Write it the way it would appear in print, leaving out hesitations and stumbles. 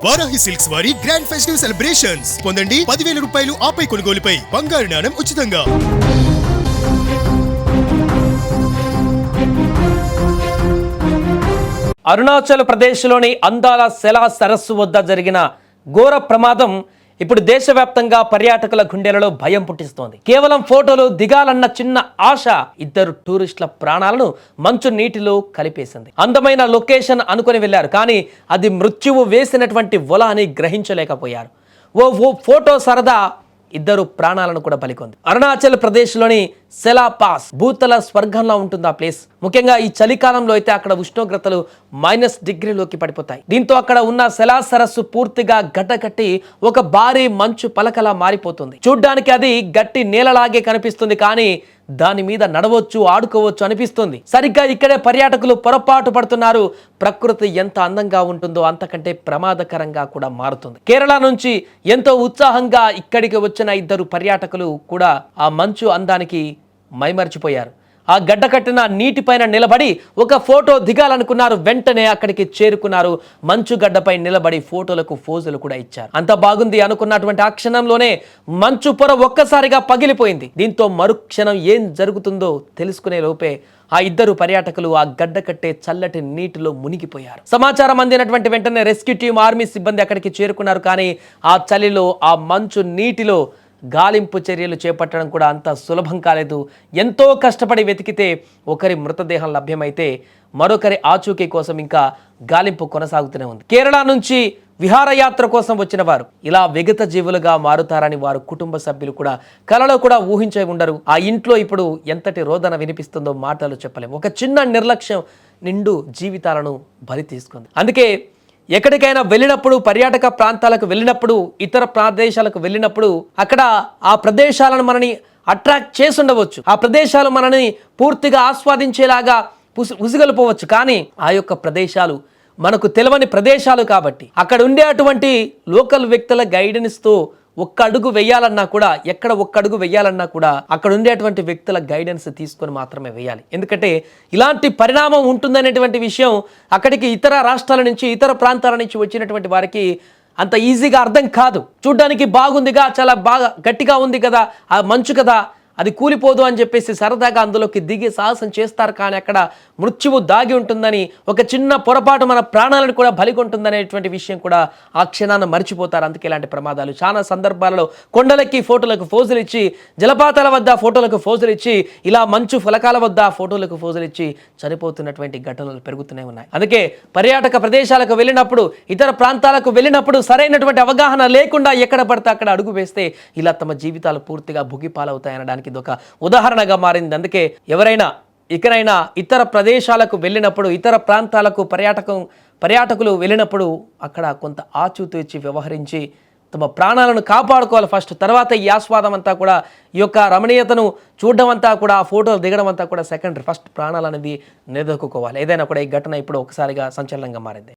Varahi silks వారి grand festive celebrations పొందండి 10,000 రూపాయలు ఆపై కొనుగోలుపై బంగారు నాణెం ఉచితంగా. అరుణాచల్ ప్రదేశ్లోని అందాల సెలా సరస్సు వద్ద జరిగిన ఘోర ప్రమాదం ఇప్పుడు దేశవ్యాప్తంగా పర్యాటకుల గుండెలలో భయం పుట్టిస్తోంది. కేవలం ఫోటోలు దిగాలన్న చిన్న ఆశ ఇద్దరు టూరిస్టుల ప్రాణాలను మంచు నీటిలో కలిపేసింది. అందమైన లొకేషన్ అనుకుని వెళ్లారు, కానీ అది మృత్యువు వేసినటువంటి వల అని గ్రహించలేకపోయారు. ఓ ఫోటో సరదా ఇద్దరు ప్రాణాలను కూడా బలికొంది. అరుణాచల్ ప్రదేశ్లోని సెలా పాస్ భూతల స్వర్గంలో ఉంటుంది ఆ ప్లేస్. ముఖ్యంగా ఈ చలికాలంలో అయితే అక్కడ ఉష్ణోగ్రతలు -డిగ్రీలోకి పడిపోతాయి. దీంతో అక్కడ ఉన్న సెలా సరస్సు పూర్తిగా గడ్డకట్టి ఒక భారీ మంచు పలకలా మారిపోతుంది. చూడ్డానికి అది గట్టి నేలలాగే కనిపిస్తుంది, కానీ దాని మీద నడవచ్చు, ఆడుకోవచ్చు అనిపిస్తుంది. సరిగ్గా ఇక్కడే పర్యాటకులు పొరపాటు పడుతున్నారు. ప్రకృతి ఎంత అందంగా ఉంటుందో అంతకంటే ప్రమాదకరంగా కూడా మారుతుంది. కేరళ నుంచి ఎంతో ఉత్సాహంగా ఇక్కడికి వచ్చిన ఇద్దరు పర్యాటకులు కూడా ఆ మంచు అందానికి మైమర్చిపోయారు. ఆ గడ్డ కట్టిన నీటిపైన నిలబడి ఒక ఫోటో దిగాలనుకున్నారు. వెంటనే అక్కడికి చేరుకున్నారు. మంచు గడ్డపై నిలబడి ఫోటోలకు ఫోజులు కూడా ఇచ్చారు. అంత బాగుంది అనుకున్నటువంటి ఆ క్షణంలోనే మంచు పొర ఒక్కసారిగా పగిలిపోయింది. దీంతో మరుక్షణం ఏం జరుగుతుందో తెలుసుకునే లోపే ఆ ఇద్దరు పర్యాటకులు ఆ గడ్డ కట్టే చల్లటి నీటిలో మునిగిపోయారు. సమాచారం అందినటువంటి వెంటనే రెస్క్యూ టీం, ఆర్మీ సిబ్బంది అక్కడికి చేరుకున్నారు. కానీ ఆ చలిలో ఆ మంచు నీటిలో గాలింపు చర్యలు చేపట్టడం కూడా అంత సులభం కాలేదు. ఎంతో కష్టపడి వెతికితే ఒకరి మృతదేహం లభ్యమైతే మరొకరి ఆచూకీ కోసం ఇంకా గాలింపు కొనసాగుతూనే ఉంది. కేరళ నుంచి విహారయాత్ర కోసం వచ్చిన వారు ఇలా విగత జీవులుగా మారుతారని వారు కుటుంబ సభ్యులు కూడా కలలో కూడా ఊహించే ఉండరు. ఆ ఇంట్లో ఇప్పుడు ఎంతటి రోదన వినిపిస్తుందో మాటలు చెప్పలేము. ఒక చిన్న నిర్లక్ష్యం నిండు జీవితాలను బలి తీసుకుంది. అందుకే ఎక్కడికైనా వెళ్ళినప్పుడు, పర్యాటక ప్రాంతాలకు వెళ్ళినప్పుడు, ఇతర ప్రదేశాలకు వెళ్ళినప్పుడు అక్కడ ఆ ప్రదేశాలను మనని అట్రాక్ట్ చేసి ఉండవచ్చు. ఆ ప్రదేశాలు మనని పూర్తిగా ఆస్వాదించేలాగా ఉసిగొలిపోవచ్చు. కానీ ఆ యొక్క ప్రదేశాలు మనకు తెలియని ప్రదేశాలు కాబట్టి అక్కడ ఉండే అటువంటి లోకల్ వ్యక్తుల గైడెన్స్తో ఒక్క అడుగు వేయాలన్నా కూడా, ఎక్కడ ఒక్క అడుగు వేయాలన్నా కూడా అక్కడ ఉండేటువంటి వ్యక్తుల గైడెన్స్ తీసుకొని మాత్రమే వేయాలి. ఎందుకంటే ఇలాంటి పరిణామం ఉంటుందనేటువంటి విషయం అక్కడికి ఇతర రాష్ట్రాల నుంచి, ఇతర ప్రాంతాల నుంచి వచ్చినటువంటి వారికి అంత ఈజీగా అర్థం కాదు. చూడ్డానికి బాగుందిగా, చాలా బాగా గట్టిగా ఉంది కదా, ఆ మంచు కదా, అది కూలిపోదు అని చెప్పేసి సరదాగా అందులోకి దిగి సాహసం చేస్తారు. కానీ అక్కడ మృత్యువు దాగి ఉంటుందని, ఒక చిన్న పొరపాటు మన ప్రాణాలను కూడా బలిగొంటుందనేటువంటి విషయం కూడా ఆ క్షణాన్ని మర్చిపోతారు. అందుకే ఇలాంటి ప్రమాదాలు చాలా సందర్భాలలో కొండలెక్కి ఫోటోలకు ఫోజులు ఇచ్చి, జలపాతాల వద్ద ఫోటోలకు ఫోజులు ఇచ్చి, ఇలా మంచు ఫలకాల వద్ద ఫోటోలకు ఫోజులు ఇచ్చి చనిపోతున్నటువంటి ఘటనలు పెరుగుతూనే ఉన్నాయి. అందుకే పర్యాటక ప్రదేశాలకు వెళ్ళినప్పుడు, ఇతర ప్రాంతాలకు వెళ్ళినప్పుడు సరైనటువంటి అవగాహన లేకుండా ఎక్కడ పడితే అక్కడ అడుగు వేస్తే ఇలా తమ జీవితాలు పూర్తిగా భుగిపాలవుతాయనడానికి ఇదొక ఉదాహరణగా మారింది. అందుకే ఎవరైనా ఇకనైనా ఇతర ప్రదేశాలకు వెళ్ళినప్పుడు, ఇతర ప్రాంతాలకు పర్యాటకులు వెళ్ళినప్పుడు అక్కడ కొంత ఆచితూచి వ్యవహరించి తమ ప్రాణాలను కాపాడుకోవాలి ఫస్ట్. తర్వాత ఈ ఆస్వాదం అంతా కూడా, ఈ యొక్క రమణీయతను చూడడం అంతా కూడా, ఆ ఫోటోలు దిగడం అంతా కూడా సెకండరీ. ఫస్ట్ ప్రాణాలు అనేది నిలదొక్కుకోవాలి. ఏదైనా కూడా ఈ ఘటన ఇప్పుడు ఒకసారిగా సంచలనంగా మారింది.